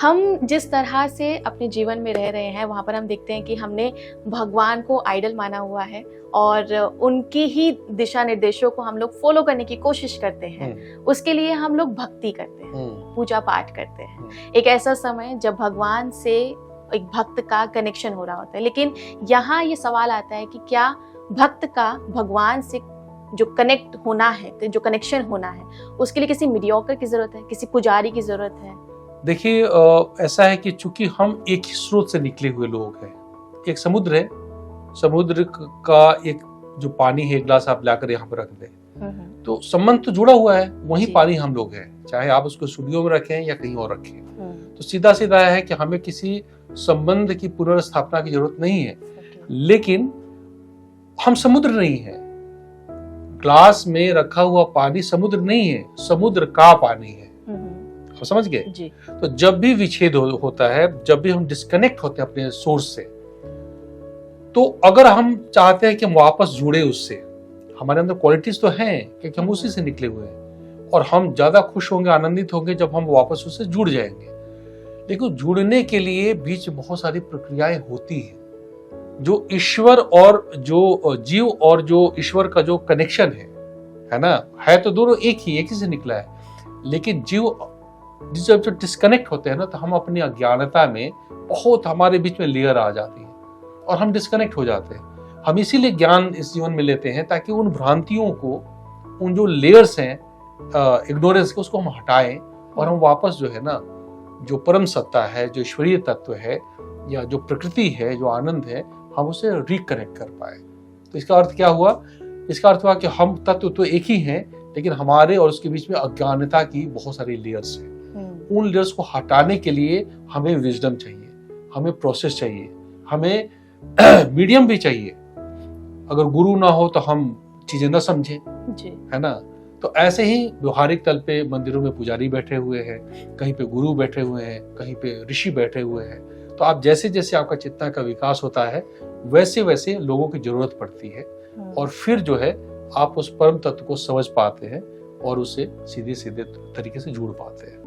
हम जिस तरह से अपने जीवन में रह रहे हैं वहाँ पर हम देखते हैं कि हमने भगवान को आइडल माना हुआ है और उनकी ही दिशा निर्देशों को हम लोग फॉलो करने की कोशिश करते हैं। उसके लिए हम लोग भक्ति करते हैं, पूजा पाठ करते हैं। एक ऐसा समय जब भगवान से एक भक्त का कनेक्शन हो रहा होता है, लेकिन यहाँ ये सवाल आता है कि क्या भक्त का भगवान से जो कनेक्ट होना है, जो कनेक्शन होना है, उसके लिए किसी मीडियोकर की जरूरत है, किसी पुजारी की जरूरत है? देखिए, ऐसा है कि चूंकि हम एक ही स्रोत से निकले हुए लोग हैं। एक समुद्र है, समुद्र का एक जो पानी है, एक गिलास आप लाकर यहाँ पर रख दें तो संबंध तो जुड़ा हुआ है, वही पानी हम लोग हैं, चाहे आप उसको स्टूडियो में रखें या कहीं और रखें। तो सीधा सीधा है कि हमें किसी संबंध की पुनर्स्थापना की जरूरत नहीं है। लेकिन हम समुद्र नहीं है। ग्लास में रखा हुआ पानी समुद्र नहीं है, समुद्र का पानी है। आप समझ गए? तो जब भी विच्छेद होता है, जब भी हम डिस्कनेक्ट होते हैं अपने सोर्स से, तो अगर हम चाहते हैं कि हम वापस जुड़े उससे, हमारे अंदर क्वालिटीज तो हैं क्योंकि हम उसी से निकले हुए हैं, और हम ज्यादा खुश होंगे, आनंदित होंगे जब हम वापस उससे जुड़ जाएंगे। लेकिन जुड़ने के लिए बीच में बहुत सारी प्रक्रियाएं होती हैं। जो ईश्वर और जो जीव और जो ईश्वर का जो कनेक्शन है ना, है तो दोनों एक ही से निकला है। लेकिन जीव जब जो डिस्कनेक्ट होते हैं ना, तो हम अपनी अज्ञानता में बहुत हमारे बीच में लेयर आ जाती है और हम डिस्कनेक्ट हो जाते हैं। हम इसीलिए ज्ञान इस जीवन में लेते हैं ताकि उन भ्रांतियों को, उन जो लेयर्स हैं इग्नोरेंस के, उसको हम हटाएं और हम वापस जो है ना, जो परम सत्ता है, जो ईश्वरीय तत्व है या जो प्रकृति है, जो आनंद है, हम उसे रिकनेक्ट कर पाए। तो इसका अर्थ क्या हुआ? इसका अर्थ हुआ कि हम तत्व तो एक ही हैं, लेकिन हमारे और उसके बीच में अज्ञानता की बहुत सारी लेयर्स हैं। उन लेयर्स को हटाने के लिए हमें विजडम चाहिए, हमें प्रोसेस चाहिए, हमें मीडियम भी चाहिए। अगर गुरु ना हो तो हम चीजें ना समझे, है ना। तो ऐसे ही व्यवहारिक तल पे मंदिरों में पुजारी बैठे हुए हैं, कहीं पे गुरु बैठे हुए हैं, कहीं पे ऋषि बैठे हुए हैं। तो आप जैसे जैसे आपका चेतना का विकास होता है, वैसे वैसे लोगों की जरूरत पड़ती है, और फिर जो है आप उस परम तत्व को समझ पाते हैं और उससे सीधे सीधे तरीके से जुड़ पाते हैं।